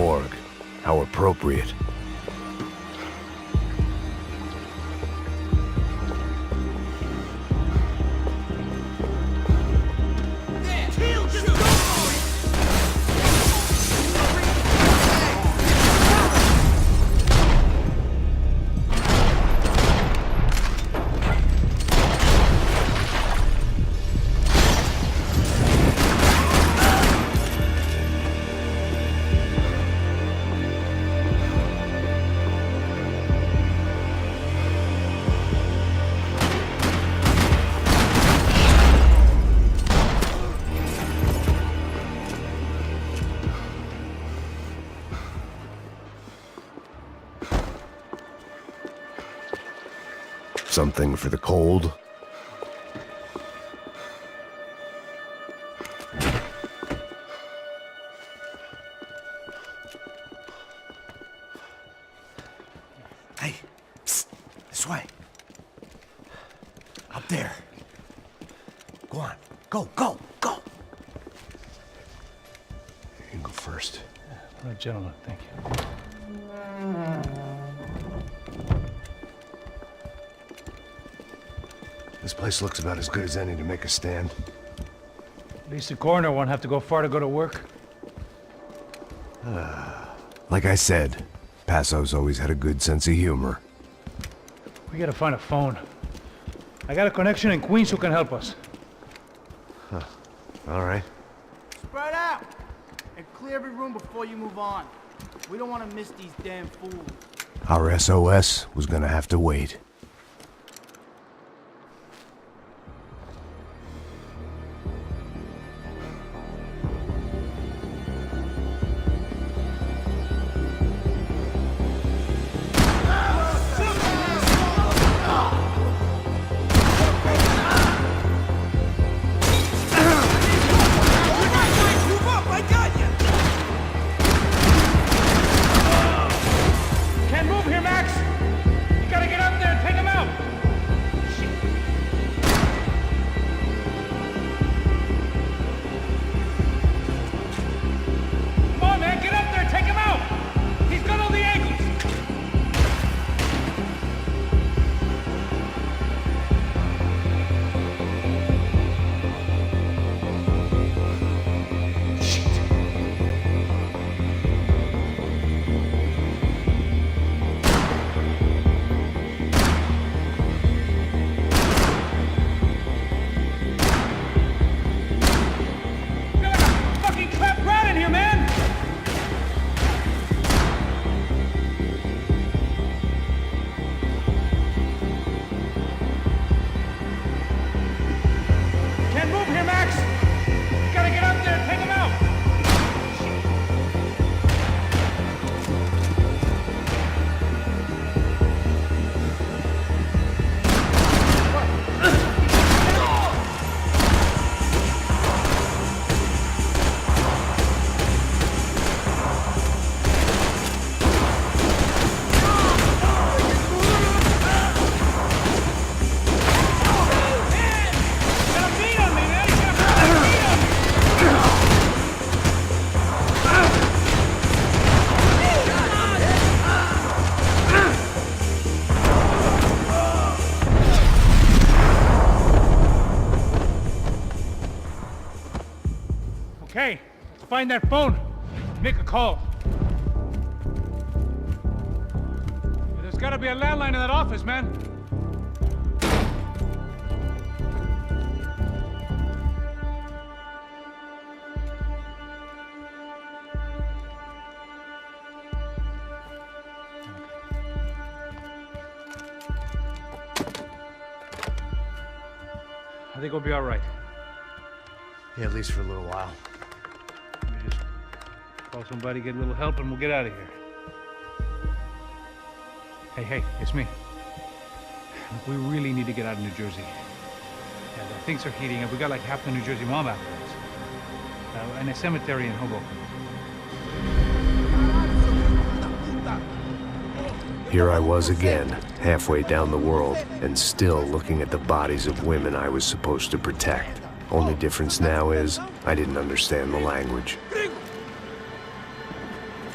morgue. How appropriate. Something for the cold? Hey, psst, this way. Up there. Go on, go, go, go. You can go first. All right, gentlemen, thank you. This place looks about as good as any to make a stand. At least the coroner won't have to go far to go to work. Like I said, Passo's always had a good sense of humor. We gotta find a phone. I got a connection in Queens who can help us. All right. Spread out! And clear every room before you move on. We don't want to miss these damn fools. Our SOS was gonna have to wait. Can't move here, Max! You gotta get up there and take him out! Come on, man, get up there and take him out! He's got all the angles! You're like a fucking trapped rat in here, man! Can't move here, Max! You gotta get up there and take him out! He's gonna beat on me, man! He's gonna fucking beat on me! Okay, let's find that phone. Make a call. There's gotta be a landline in that office, man. I think we'll be all right. Yeah, at least for a little while. Let me just call somebody, get a little help, and we'll get out of here. Hey, it's me. Look, we really need to get out of New Jersey. Yeah, things are heating up. We got like half the New Jersey mob after us. And a cemetery in Hoboken. Here I was again, halfway down the world, and still looking at the bodies of women I was supposed to protect. Only difference now is, I didn't understand the language.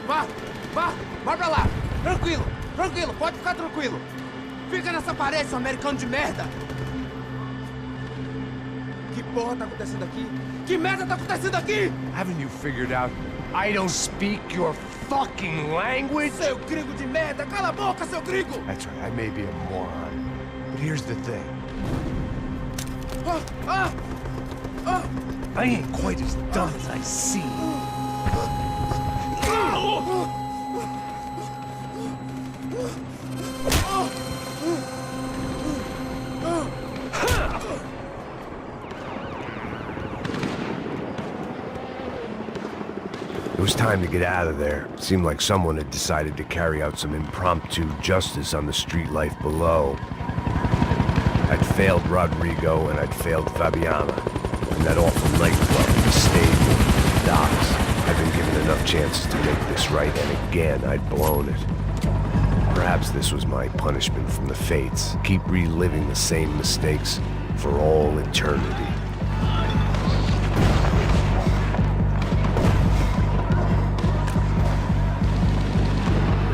Va! Vai pra lá! Tranquilo, tranquilo, pode ficar tranquilo! Fica nessa parede, seu americano de merda! Que porra tá acontecendo aqui? Que merda tá acontecendo aqui? Haven't you figured out I don't speak your fucking language? Seu gringo de merda! Cala a boca, seu gringo! That's right, I may be a moron. But here's the thing. I ain't quite as dumb as I seem. It was time to get out of there. It seemed like someone had decided to carry out some impromptu justice on the street life below. I'd failed Rodrigo and I'd failed Fabiana. And that awful nightclub, the stable, the docks. I'd been given enough chances to make this right, and again, I'd blown it. Perhaps this was my punishment from the fates. Keep reliving the same mistakes for all eternity.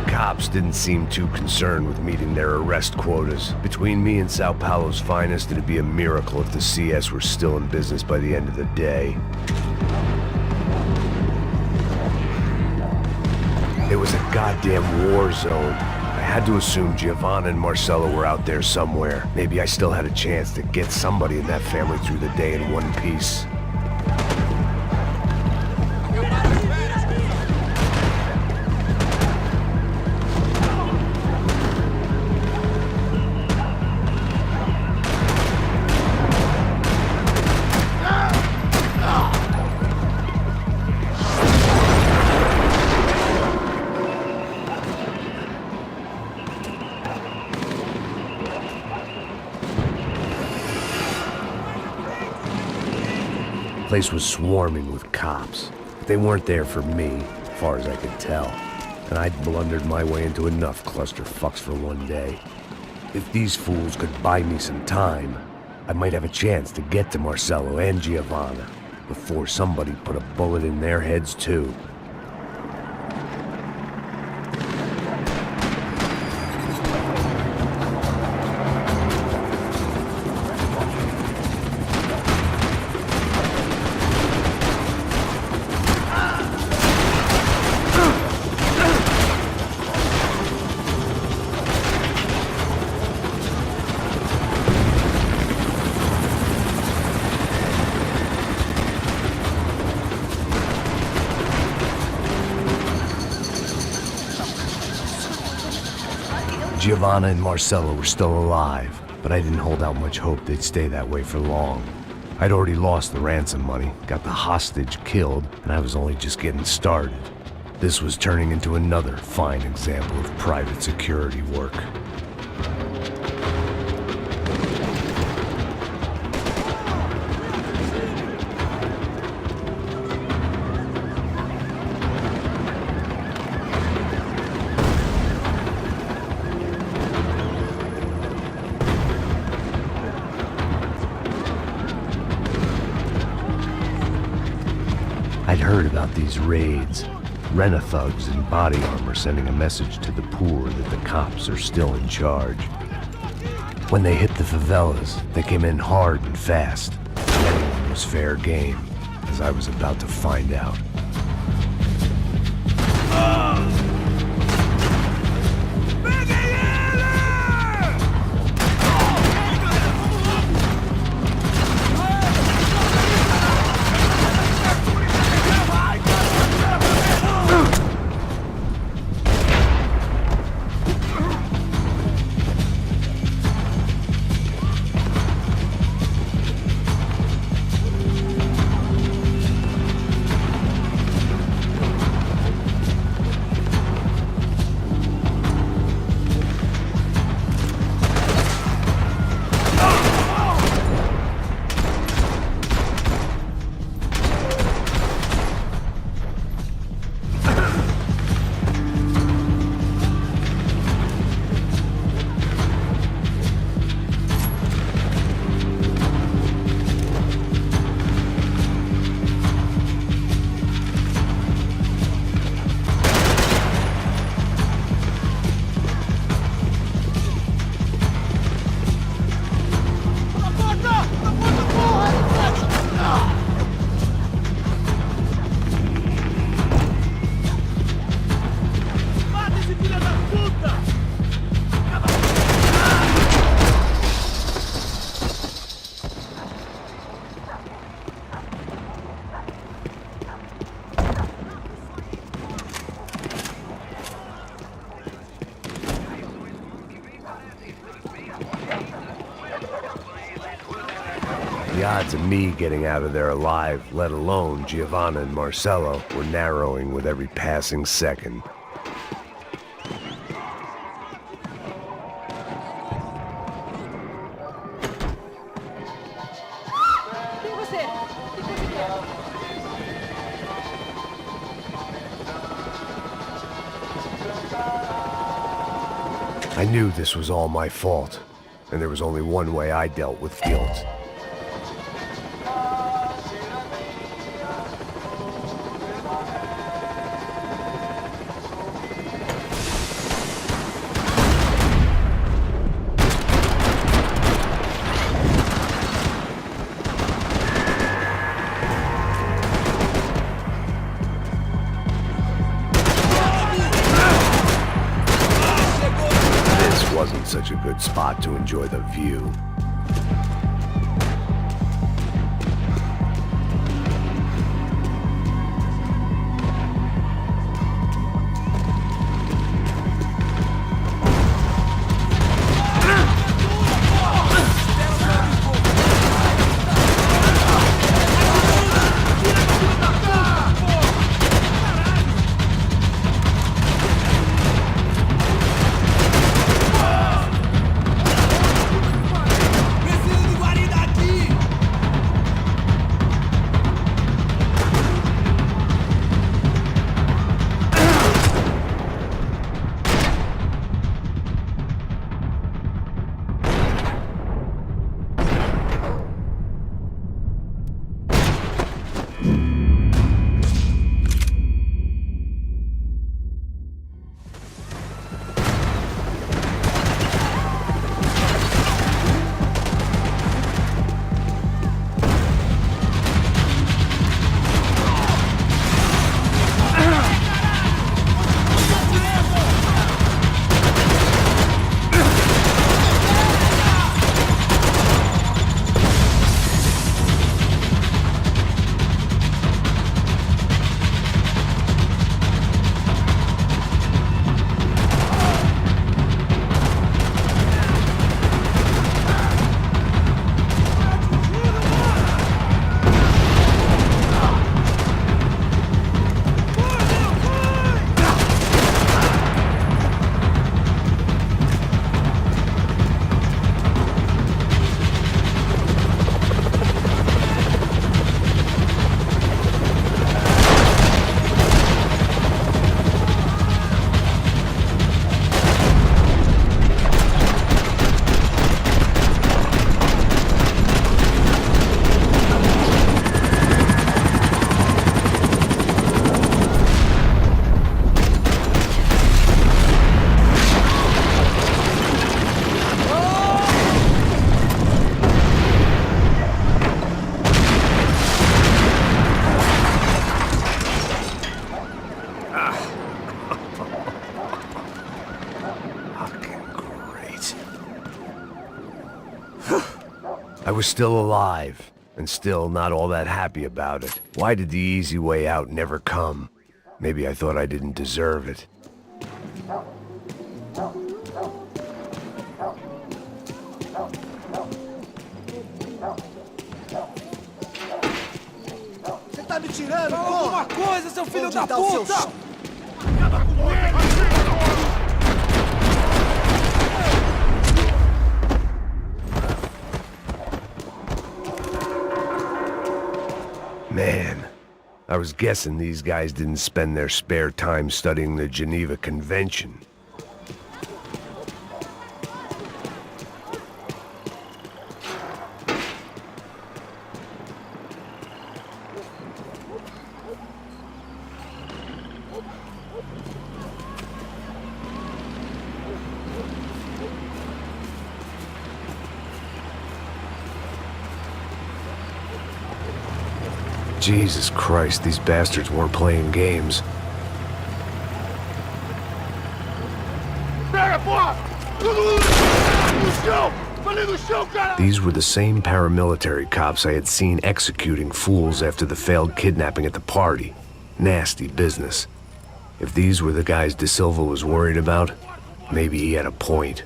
Cops didn't seem too concerned with meeting their arrest quotas. Between me and Sao Paulo's finest, it'd be a miracle if the CS were still in business by the end of the day. It was a goddamn war zone. I had to assume Giovanna and Marcelo were out there somewhere. Maybe I still had a chance to get somebody in that family through the day in one piece. The place was swarming with cops. They weren't there for me, as far as I could tell. And I'd blundered my way into enough clusterfucks for one day. If these fools could buy me some time, I might have a chance to get to Marcelo and Giovanna before somebody put a bullet in their heads too. Giovanna and Marcelo were still alive, but I didn't hold out much hope they'd stay that way for long. I'd already lost the ransom money, got the hostage killed, and I was only just getting started. This was turning into another fine example of private security work. I'd heard about these raids. Rent-a-thugs in body armor sending a message to the poor that the cops are still in charge. When they hit the favelas, they came in hard and fast. Anyone was fair game, as I was about to find out. The odds of me getting out of there alive, let alone Giovanna and Marcello, were narrowing with every passing second. I knew this was all my fault, and there was only one way I dealt with guilt. Wasn't such a good spot to enjoy the view. I was still alive, and still not all that happy about it. Why did the easy way out never come? Maybe I thought I didn't deserve it. Você tá me tirando, Fala porra! alguma coisa, seu filho Onde da tá o seu puta! ch- Man, I was guessing these guys didn't spend their spare time studying the Geneva Convention. Jesus Christ, these bastards weren't playing games. These were the same paramilitary cops I had seen executing fools after the failed kidnapping at the party. Nasty business. If these were the guys De Silva was worried about, maybe he had a point.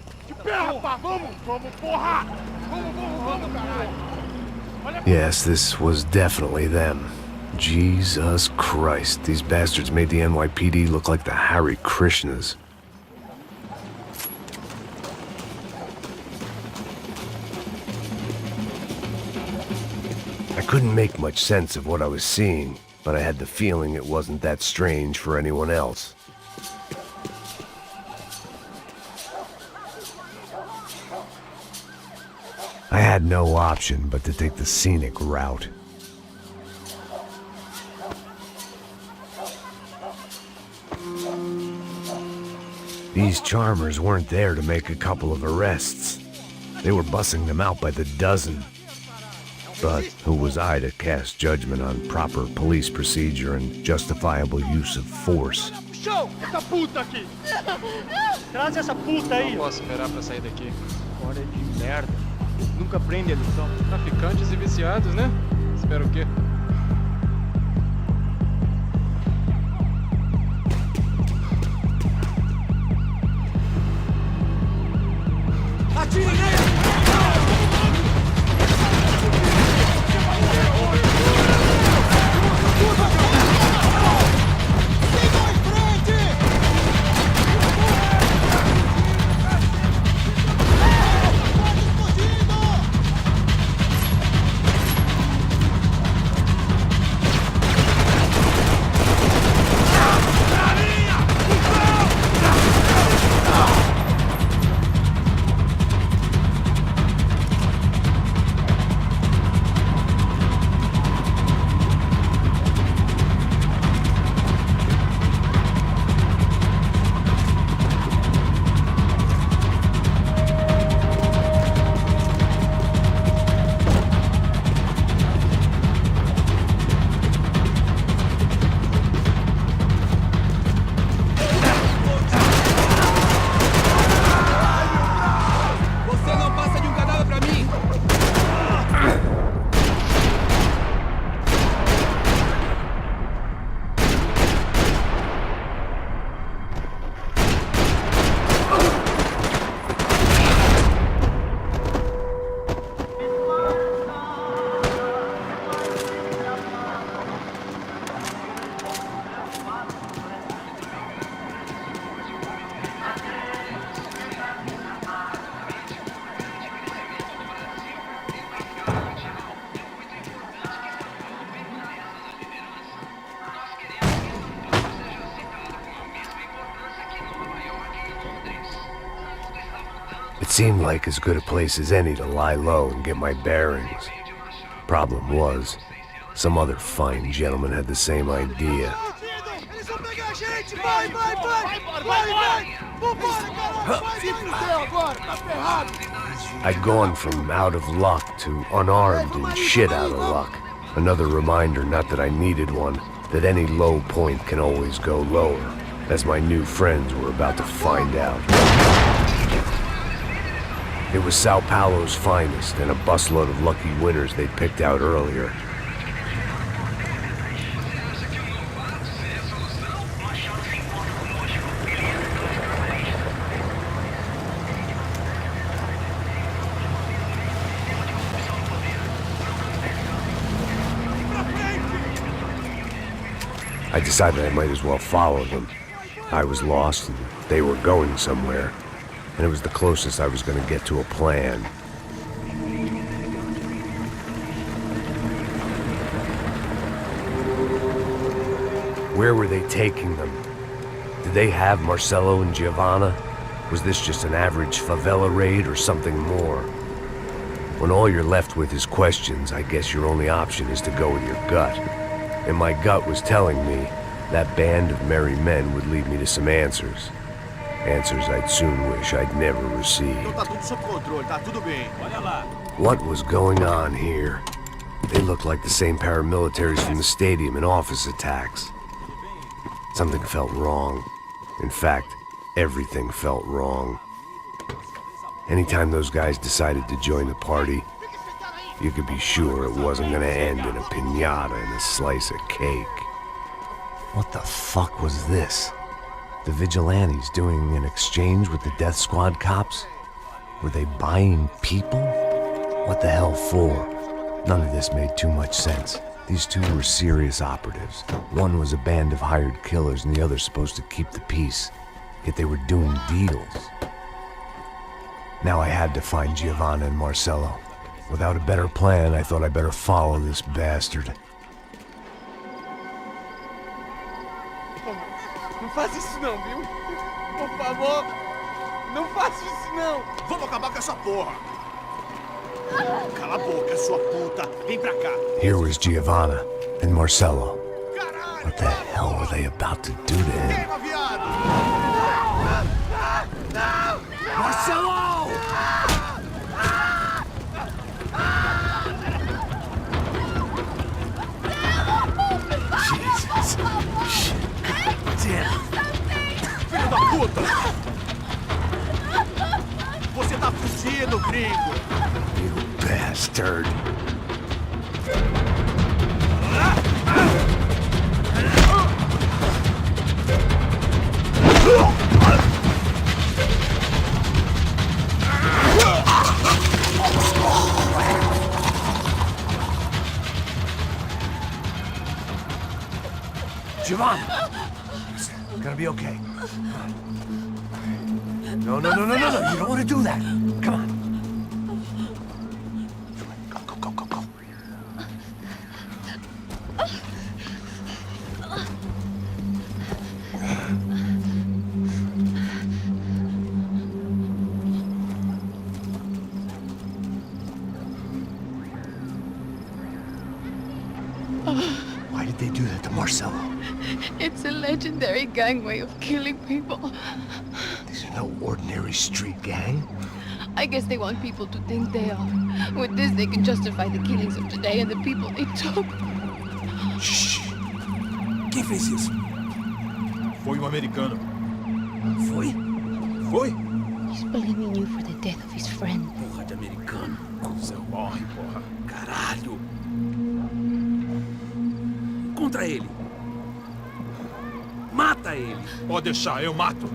Yes, this was definitely them. Jesus Christ, these bastards made the NYPD look like the Hare Krishnas. I couldn't make much sense of what I was seeing, but I had the feeling it wasn't that strange for anyone else. I had no option but to take the scenic route. These charmers weren't there to make a couple of arrests. They were bussing them out by the dozen. But who was I to cast judgment on proper police procedure and justifiable use of force? Show essa puta aqui! Traz essa puta aí! Não posso esperar pra sair daqui. Hora de merda. Nunca prende a lição. Traficantes e viciados, né? Espero o quê? Atire nele! It seemed like as good a place as any to lie low and get my bearings. Problem was, some other fine gentleman had the same idea. Eles vão pegar a gente! Vai, vai, vai! Vai, vai! Vambora, caralho! Se fudeu agora! Tá ferrado! I'd gone from out of luck to unarmed and shit out of luck. Another reminder, not that I needed one, that any low point can always go lower, as my new friends were about to find out. It was Sao Paulo's finest and a busload of lucky winners they'd picked out earlier. I decided I might as well follow them. I was lost and they were going somewhere, and it was the closest I was going to get to a plan. Where were they taking them? Did they have Marcelo and Giovanna? Was this just an average favela raid or something more? When all you're left with is questions, I guess your only option is to go with your gut. And my gut was telling me that band of merry men would lead me to some answers. Answers I'd soon wish I'd never received. Tá tudo sob controle, tá tudo bem. Olha lá. What was going on here? They looked like the same paramilitaries from the stadium in office attacks. Something felt wrong. In fact, everything felt wrong. Anytime those guys decided to join the party, you could be sure it wasn't gonna end in a piñata and a slice of cake. What the fuck was this? The vigilantes doing an exchange with the death squad cops? Were they buying people? What the hell for? None of this made too much sense. These two were serious operatives. One was a band of hired killers and the other supposed to keep the peace. Yet they were doing deals. Now I had to find Giovanna and Marcello. Without a better plan, I thought I better follow this bastard. Não faz isso não, viu? Por favor, não faça isso não. Vamos acabar com essa porra. Cala a boca, sua puta. Vem pra cá. Here was Giovanna and Marcello. Caralho. What the hell were they about to do to him? Queima, viado. Marcello! Jesus. Shit. Damn. Filho da puta. Você tá fugindo, gringo. You bastard. Giovanna. It's gonna be okay. No. You don't want to do that. Come on. Go. Why did they do that to Marcello? It's a legendary gang way of killing people. These are no ordinary street gang. I guess they want people to think they are. With this, they can justify the killings of today and the people they took. Shh. Quem fez isso? Foi um americano. Foi? Foi? He's blaming you for the death of his friend. Porra de americano. Você morre, porra. Caralho. Contra ele. Mata ele. Pode deixar, eu mato.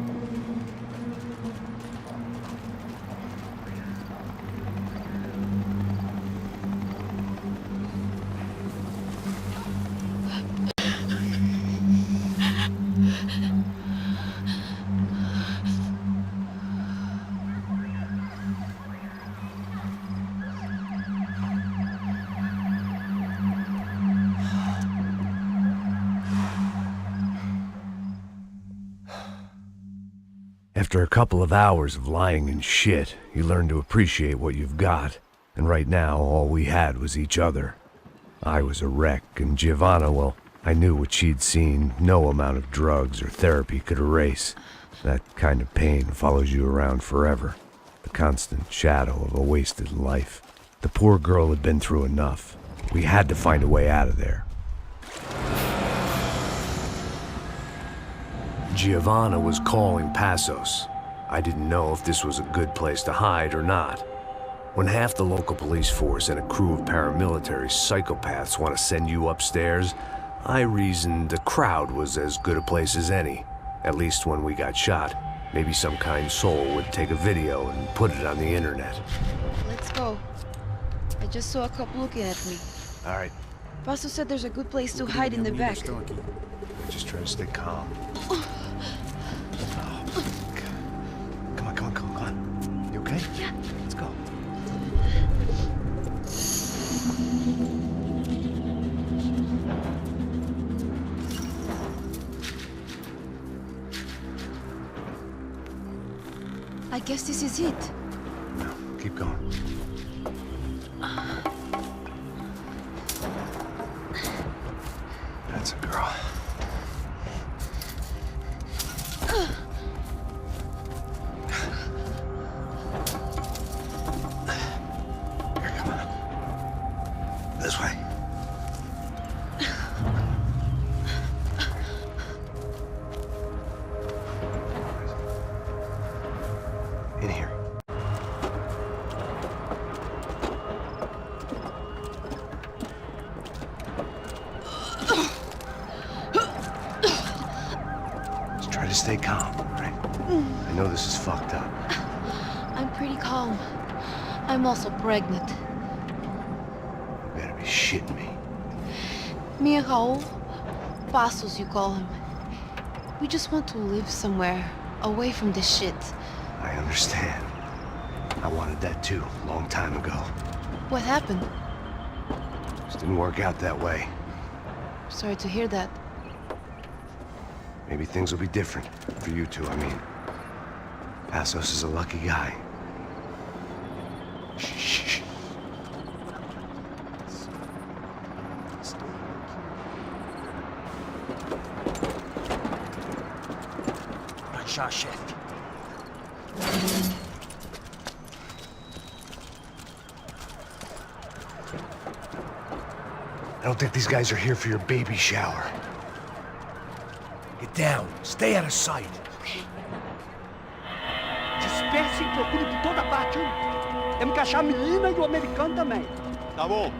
After a couple of hours of lying and shit, you learn to appreciate what you've got. And right now, all we had was each other. I was a wreck, and Giovanna, well, I knew what she'd seen no amount of drugs or therapy could erase. That kind of pain follows you around forever. The constant shadow of a wasted life. The poor girl had been through enough. We had to find a way out of there. Giovanna was calling Passos. I didn't know if this was a good place to hide or not. When half the local police force and a crew of paramilitary psychopaths want to send you upstairs, I reasoned the crowd was as good a place as any. At least when we got shot, maybe some kind soul would take a video and put it on the internet. Let's go. I just saw a couple looking at me. All right, Paso said there's a good place to hide in the back. just try to stay calm. Come on. You okay? Yeah. Let's go. I guess this is it. No, keep going. That's a girl. Here, come on. This way. In here. Just try to stay calm, all right? I know this is fucked up. I'm pretty calm. I'm also pregnant. Yeah, shitting me. Me and Raul, Passos you call him. We just want to live somewhere, away from this shit. I understand. I wanted that too, a long time ago. What happened? Just didn't work out that way. Sorry to hear that. Maybe things will be different. For you two, I mean. Passos is a lucky guy. Shh. Já, chefe. I don't think these guys are here for your baby shower. Get down. Stay out of sight. Disperse e procure por toda parte. Temos que achar a menina e o americano também. Tá bom.